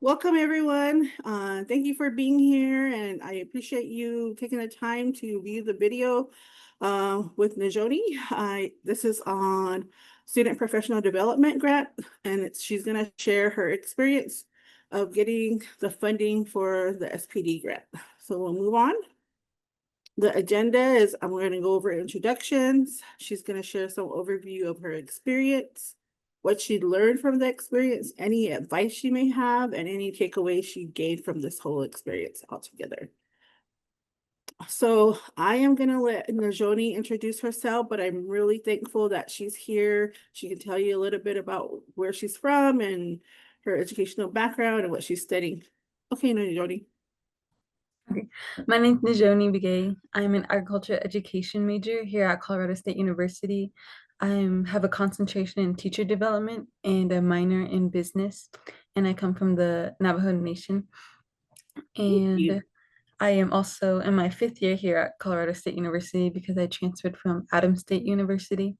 Welcome, everyone. Thank you for being here, and I appreciate you taking the time to view the video with Nizhoní. This is on Student Professional Development Grant, and she's going to share her experience of getting the funding for the SPD grant. So we'll move on. The agenda is I'm going to go over introductions. She's going to share some overview of her experience, what she learned from the experience, any advice she may have, and any takeaways she gained from this whole experience altogether. So I am going to let Nizhoní introduce herself, but I'm really thankful that she's here. She can tell you a little bit about where she's from and her educational background and what she's studying. Okay, Nizhoní. Okay. My name is Nizhoní Bigay. I'm an agriculture education major here at Colorado State University. I have a concentration in teacher development and a minor in business, and I come from the Navajo Nation. Thank you. And I am also in my fifth year here at Colorado State University because I transferred from Adams State University.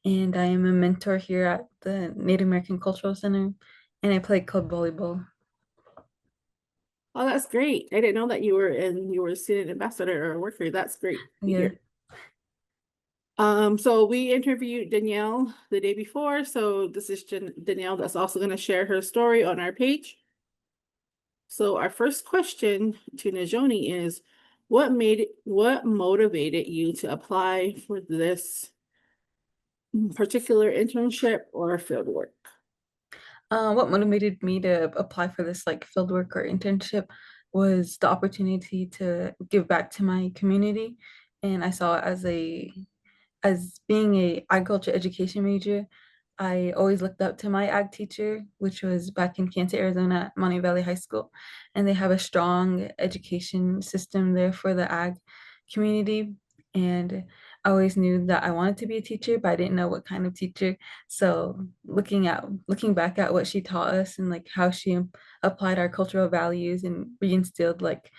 And I am a mentor here at the Native American Cultural Center, and I play club volleyball. Oh, that's great. I didn't know that you were a student ambassador or a worker. That's great to Yeah. hear. So we interviewed Danielle the day before. So this is Danielle that's also going to share her story on our page. So our first question to Nizhoní is, what motivated you to apply for this particular internship or field work? What motivated me to apply for this like field work or internship was the opportunity to give back to my community. And I saw it as being a agriculture education major, I always looked up to my ag teacher, which was back in Kansas, Arizona at Monte Valley High School. And they have a strong education system there for the ag community. And I always knew that I wanted to be a teacher, but I didn't know what kind of teacher. So looking back at what she taught us and like how she applied our cultural values and reinstilled like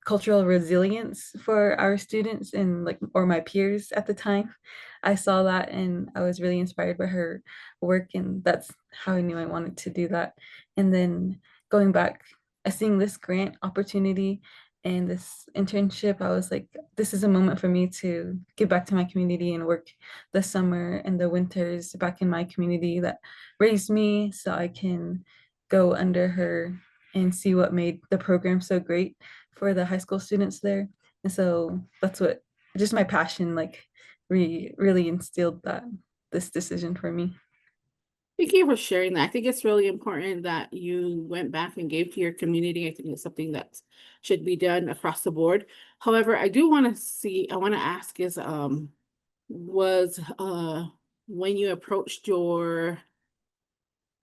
cultural resilience for our students and like or my peers at the time. I saw that and I was really inspired by her work, and that's how I knew I wanted to do that. And then going back, seeing this grant opportunity and this internship, I was like, this is a moment for me to give back to my community and work the summer and the winters back in my community that raised me so I can go under her and see what made the program so great for the high school students there. And so that's what just my passion like really instilled that this decision for me. Thank you for sharing that. I think it's really important that you went back and gave to your community. I think it's something that should be done across the board. However, I want to ask is, was when you approached your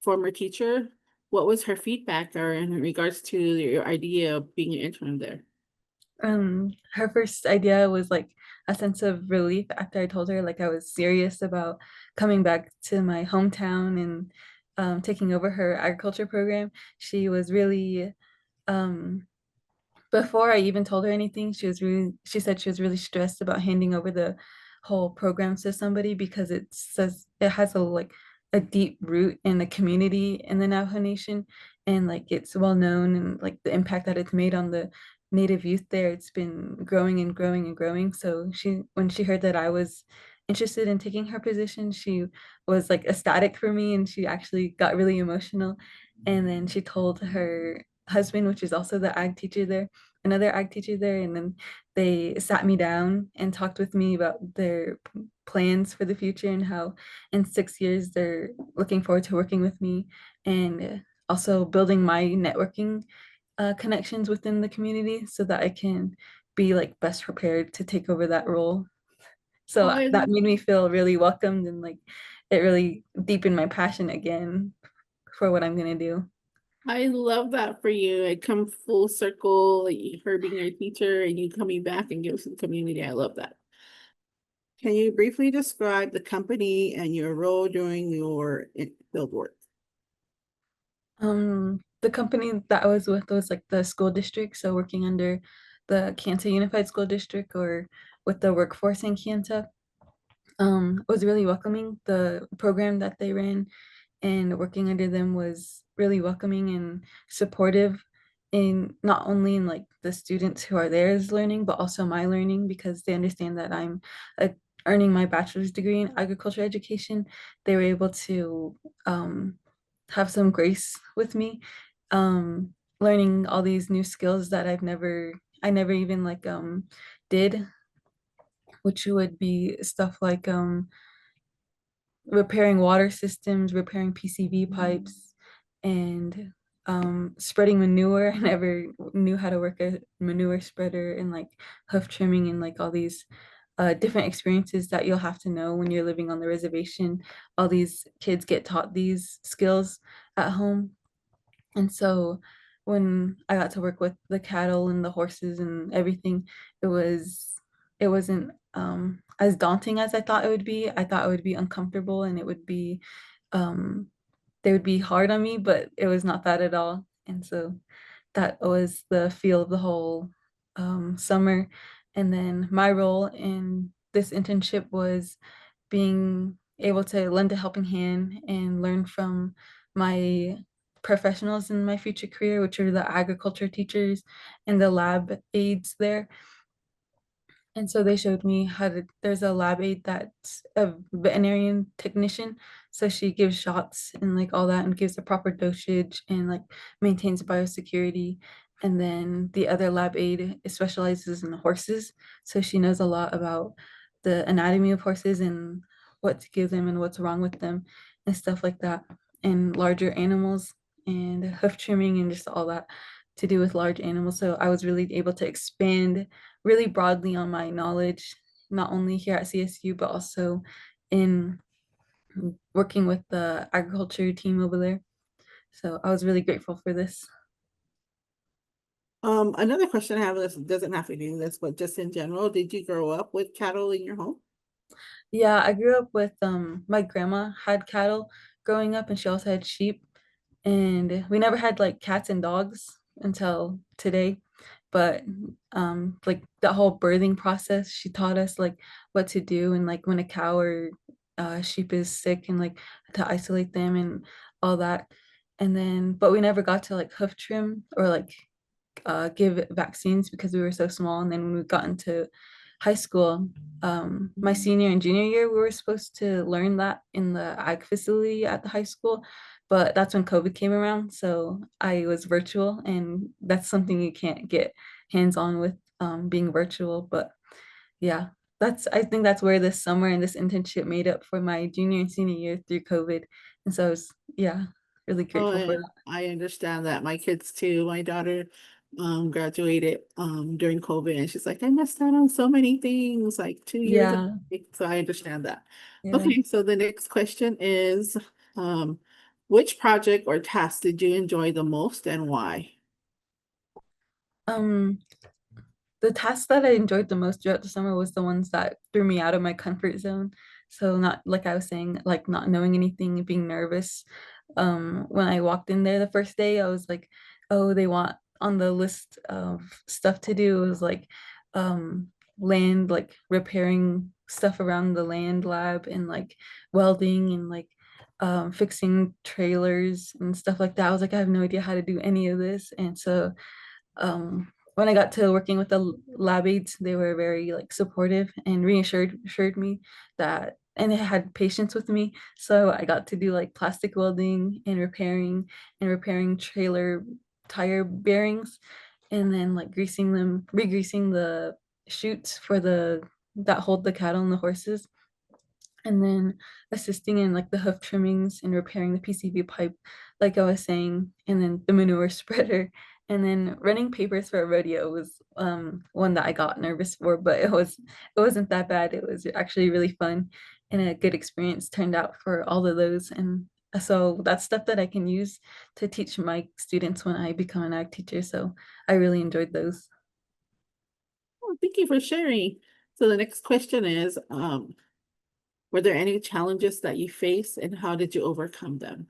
former teacher, what was her feedback or in regards to your idea of being an intern there? Her first idea was like a sense of relief after I told her like I was serious about coming back to my hometown and taking over her agriculture program. She was really um, before I even told her anything, she said she was really stressed about handing over the whole program to somebody because it has a deep root in the community in the Navajo Nation, and like it's well known and like the impact that it's made on the Native youth there, it's been growing and growing and growing. So when she heard that I was interested in taking her position, she was like ecstatic for me and she actually got really emotional. And then she told her husband, which is also the ag teacher there, another ag teacher there, and then they sat me down and talked with me about their plans for the future and how in 6 years they're looking forward to working with me and also building my networking connections within the community so that I can be like best prepared to take over that role. Oh, So that made me feel really welcomed and like it really deepened my passion again for what I'm gonna do. I love that for you. It come full circle, her being your teacher and you coming back and give to the community. I love that. Can you briefly describe the company and your role during your field work? The company that I was with was like the school district, so working under the Kanta Unified School District or with the workforce in Kanta. Was really welcoming. The program that they ran and working under them was really welcoming and supportive in not only in like the students who are there is learning, but also my learning because they understand that I'm uh, earning my bachelor's degree in agriculture education. They were able to um, have some grace with me, learning all these new skills that I never even like did, which would be stuff like repairing water systems, repairing PCV pipes, and spreading manure. I never knew how to work a manure spreader and like hoof trimming and like all these different experiences that you'll have to know when you're living on the reservation. All these kids get taught these skills at home. And so when I got to work with the cattle and the horses and everything, it was it wasn't as daunting as I thought it would be. I thought it would be uncomfortable and it would be um they would be hard on me, but it was not that at all. And so that was the feel of the whole summer. And then my role in this internship was being able to lend a helping hand and learn from my professionals in my future career, which are the agriculture teachers and the lab aides there. And so they showed me how to, there's a lab aide that's a veterinarian technician. So she gives shots and like all that and gives the proper dosage and like maintains biosecurity. And then the other lab aide specializes in horses. So she knows a lot about the anatomy of horses and what to give them and what's wrong with them and stuff like that. And larger animals and hoof trimming and just all that to do with large animals. So I was really able to expand really broadly on my knowledge, not only here at CSU, but also in working with the agriculture team over there. So I was really grateful for this. Another question I have is doesn't have to do this, but just in general, did you grow up with cattle in your home? Yeah, I grew up with my grandma had cattle growing up and she also had sheep. And we never had like cats and dogs until today. But like the whole birthing process, she taught us like what to do and like when a cow or sheep is sick and like to isolate them and all that. And then, but we never got to like hoof trim or like give vaccines because we were so small. And then when we got into high school, my senior and junior year, we were supposed to learn that in the ag facility at the high school, but that's when COVID came around. So I was virtual, and that's something you can't get hands-on with being virtual. But yeah, I think that's where this summer and this internship made up for my junior and senior year through COVID. And so I was, yeah, really Oh, grateful for and that. I understand that. My kids too. My daughter graduated during COVID and she's like, I missed out on so many things, like 2 years ago. Yeah, So I understand that. yeah. Okay, so the next question is um which project or task did you enjoy the most and why? Um, the tasks that I enjoyed the most throughout the summer was the ones that threw me out of my comfort zone. So not like I was saying, like not knowing anything, being nervous. When I walked in there the first day, I was like, oh, they want on the list of stuff to do. It was like um land, like repairing stuff around the land lab and like welding and like fixing trailers and stuff like that. I was like, I have no idea how to do any of this. And so when I got to working with the lab aides, they were very like supportive and reassured me that and they had patience with me. So I got to do like plastic welding and repairing trailer tire bearings and then like re-greasing the chutes for the that hold the cattle and the horses and then assisting in like the hoof trimmings and repairing the PCV pipe, like I was saying, and then the manure spreader, and then running papers for a rodeo was one that I got nervous for, but it wasn't that bad. It was actually really fun and a good experience turned out for all of those. And so that's stuff that I can use to teach my students when I become an ag teacher. So I really enjoyed those. Oh, thank you for sharing. So the next question is were there any challenges that you faced and how did you overcome them?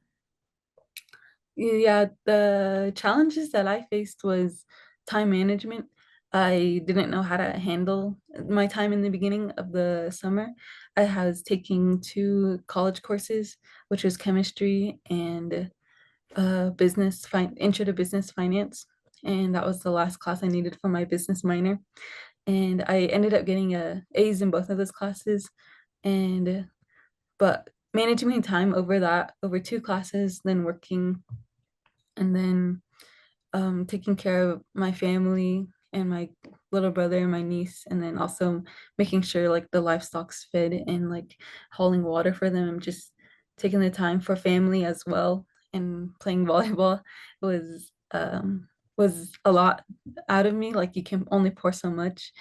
Yeah, the challenges that I faced was time management. I didn't know how to handle my time in the beginning of the summer. I was taking two college courses, which was chemistry and intro to business finance, and that was the last class I needed for my business minor. And I ended up getting A's in both of those classes, and but managing my time over two classes, then working, and then taking care of my family and my little brother and my niece, and then also making sure like the livestock's fed and like hauling water for them, and just taking the time for family as well. And playing volleyball was a lot out of me. Like you can only pour so much.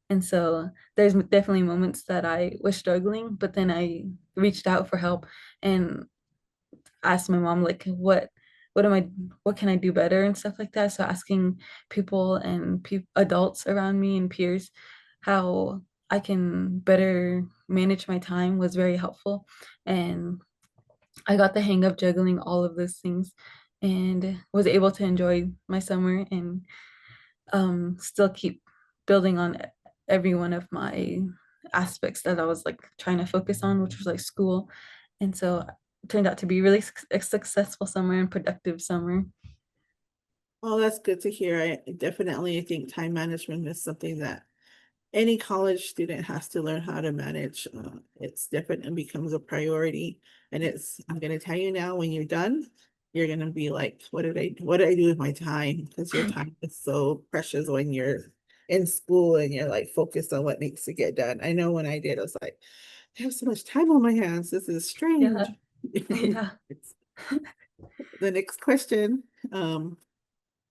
And so there's definitely moments that I was struggling, but then I reached out for help and asked my mom like what am I what can I do better and stuff like that. So asking people and adults around me and peers how I can better manage my time was very helpful. And I got the hang of juggling all of those things and was able to enjoy my summer and still keep building on every one of my aspects that I was like trying to focus on, which was like school. And so it turned out to be really a successful summer and productive summer. Oh, that's good to hear. I definitely think time management is something that any college student has to learn how to manage. It's different and becomes a priority. And I'm going to tell you now, when you're done, you're going to be like, what did I do with my time? Because your time is so precious when you're in school and you're like focused on what needs to get done. I know when I did, I was like, I have so much time on my hands. This is Yeah, strange. yeah. It's- The next question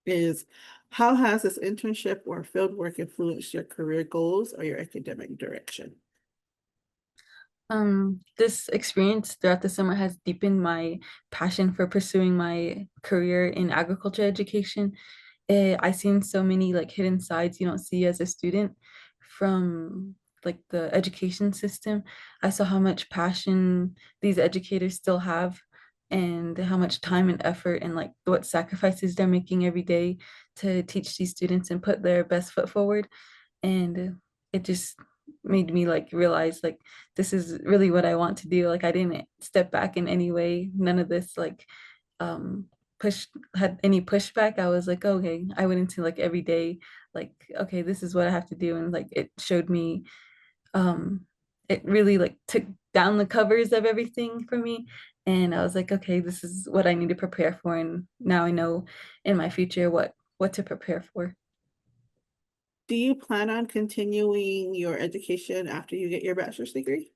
is, how has this internship or field work influenced your career goals or your academic direction? This experience throughout the summer has deepened my passion for pursuing my career in agriculture education. I seen so many like hidden sides you don't see as a student from like the education system. I saw how much passion these educators still have and how much time and effort and like what sacrifices they're making every day to teach these students and put their best foot forward. And it just made me like realize like this is really what I want to do. Like I didn't step back in any way. None of this like um push had any pushback. I was like, okay, I went into like every day, like, okay, this is what I have to do. And like it showed me um it really like took down the covers of everything for me. And I was like, okay, this is what I need to prepare for. And now I know in my future what to prepare for. Do you plan on continuing your education after you get your bachelor's degree?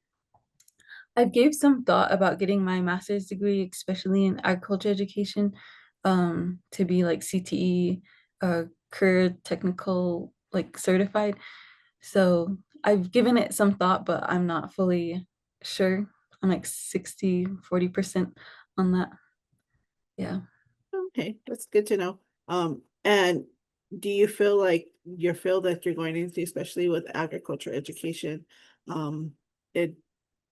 I've gave some thought about getting my master's degree, especially in agriculture education, to be like CTE, career technical, like certified. So I've given it some thought, but I'm not fully sure. I'm like 60-40% on that. Yeah. Okay, that's good to know. And do you feel like your field that you're going into, especially with agriculture education, um, it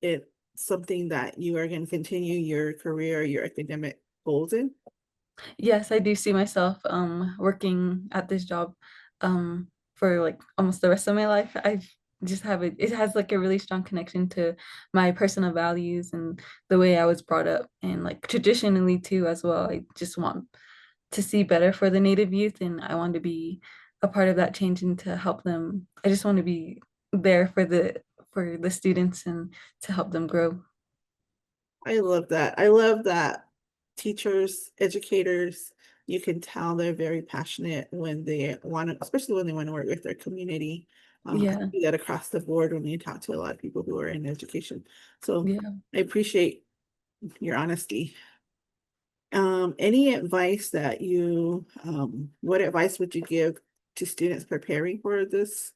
it's something that you are going to continue your career, your academic goals in? Yes, I do see myself working at this job for like almost the rest of my life. I just have it has like a really strong connection to my personal values and the way I was brought up and like traditionally too as well. I just want to see better for the Native youth and I want to be a part of that change and to help them. I just want to be there for the students and to help them grow. I love that. I love that teachers, educators, you can tell they're very passionate when they want to, especially when they want to work with their community. I Yeah. see that across the board when you talk to a lot of people who are in education. So Yeah. I appreciate your honesty. Any advice that what advice would you give to students preparing for this,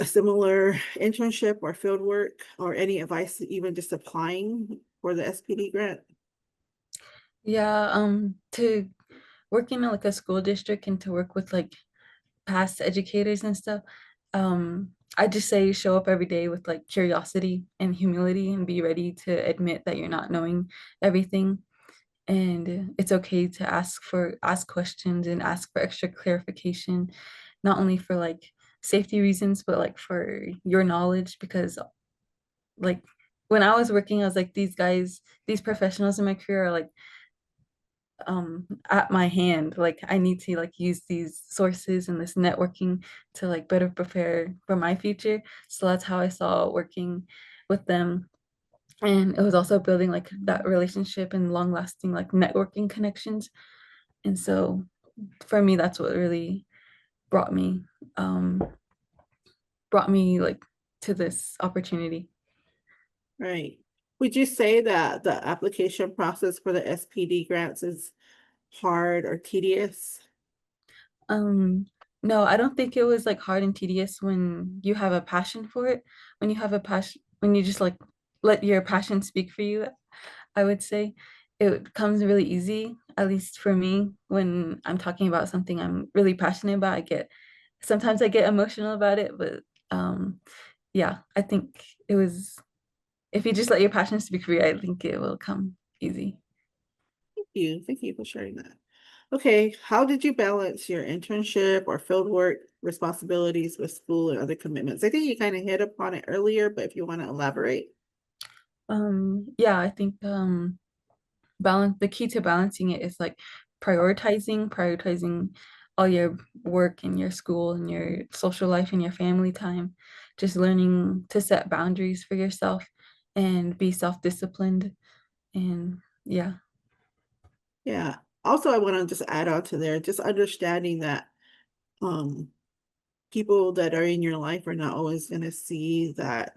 a similar internship or field work, or any advice even just applying for the SPD grant? Yeah, to work in like a school district and to work with like past educators and stuff, I just say show up every day with like curiosity and humility and be ready to admit that you're not knowing everything. And it's okay to ask questions and ask for extra clarification, not only for like safety reasons, but like for your knowledge, because like when I was working, I was like, these guys, these professionals in my career are like at my hand. Like I need to like use these sources and this networking to like better prepare for my future. So that's how I saw working with them. And it was also building like that relationship and long lasting like networking connections. And so for me, that's what really brought me um brought me like to this opportunity. Right. Would you say that the application process for the SPD grants is hard or tedious? Um, no, I don't think it was like hard and tedious when you have a passion for it. When you have a passion, when you just like let your passion speak for you, I would say it comes really easy, at least for me, when I'm talking about something I'm really passionate about. Sometimes I get emotional about it, but um, yeah, I think it was, if you just let your passion speak for you, I think it will come easy. Thank you. Thank you for sharing that. Okay, how did you balance your internship or fieldwork responsibilities with school and other commitments? I think you kind of hit upon it earlier, but if you want to elaborate. Yeah, I think the key to balancing it is like prioritizing all your work and your school and your social life and your family time, just learning to set boundaries for yourself and be self-disciplined. And yeah. Yeah. Also, I want to just add on to there, just understanding that um people that are in your life are not always going to see that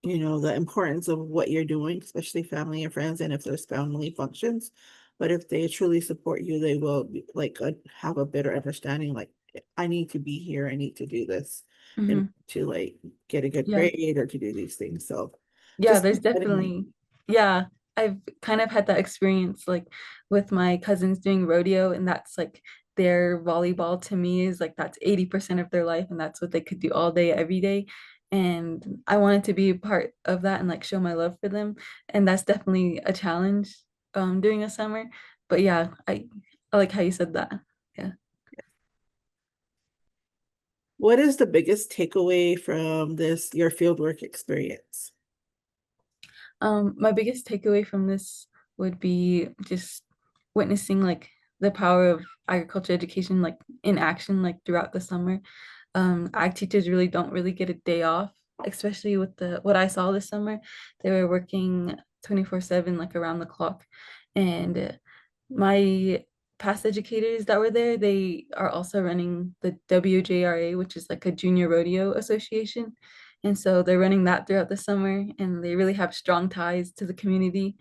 the importance of what you're doing, especially family and friends, and if there's family functions. But if they truly support you, they will be, like have a better understanding. Like, I need to be here. I need to do this, and Hmm. to like get a good Yeah. grade or to do these things. So, Yeah, just there's keep that in mind. definitely, yeah, I've kind of had that experience like with my cousins doing rodeo, and that's like their volleyball to me is like that's 80% of their life, and that's what they could do all day, every day. And I wanted to be a part of that and like show my love for them. And that's definitely a challenge during a summer. But yeah, I like how you said that. Yeah. What is the biggest takeaway from your fieldwork experience? My biggest takeaway from this would be just witnessing like the power of agriculture education like in action like throughout the summer. Ag teachers don't really get a day off, especially with the what I saw this summer. They were working 24/7 like around the clock. And my past educators that were there, they are also running the WJRA, which is like a junior rodeo association. And so they're running that throughout the summer, and they really have strong ties to the community.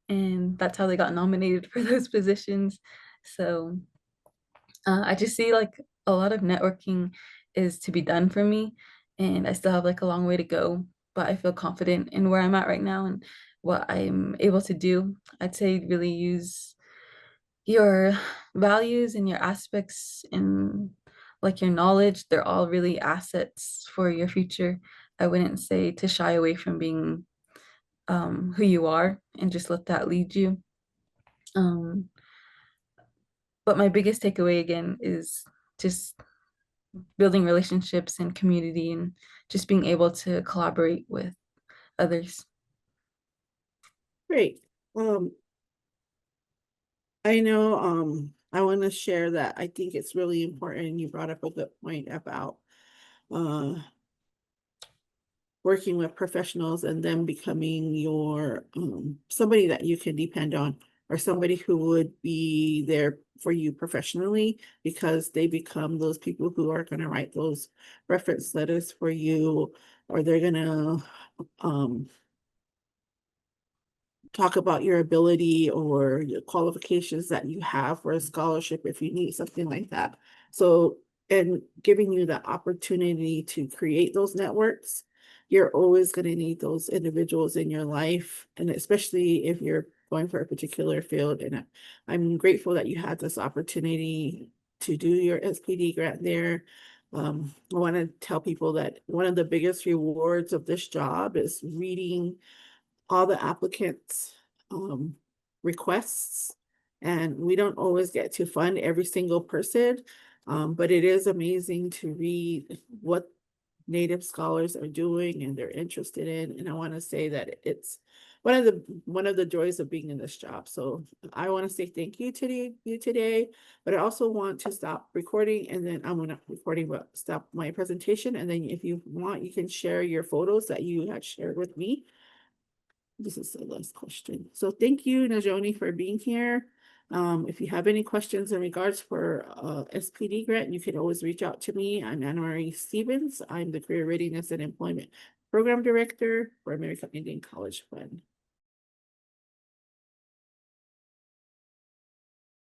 And that's how they got nominated for those positions. So I just see like a lot of networking is to be done for me, and I still have like a long way to go, but I feel confident in where I'm at right now and what I'm able to do. I'd say really use your values and your aspects and like your knowledge. They're all really assets for your future. I wouldn't say to shy away from being who you are and just let that lead you. Um, but my biggest takeaway again is just building relationships and community and just being able to collaborate with others. Great. Um, I know I want to share that I think it's really important. You brought up a good point about uh working with professionals and them becoming your somebody that you can depend on, or somebody who would be there for you professionally, because they become those people who are going to write those reference letters for you, or they're going to um talk about your ability or your qualifications that you have for a scholarship if you need something like that. So, and giving you the opportunity to create those networks, you're always going to need those individuals in your life, and especially if you're going for a particular field. And I'm grateful that you had this opportunity to do your SPD grant there. I want to tell people that one of the biggest rewards of this job is reading all the applicants' requests, and we don't always get to fund every single person, but it is amazing to read what Native scholars are doing and they're interested in. And I want to say that it's one of the joys of being in this job. So I want to say thank you today, but I also want to stop recording, and then I'm not recording, but stop my presentation. And then if you want, you can share your photos that you had shared with me. This is the last question. So thank you, Nizhoní, for being here. If you have any questions in regards for SPD grant, you can always reach out to me. I'm Anna Marie Stevens. I'm the Career Readiness and Employment Program Director for American Indian College Fund.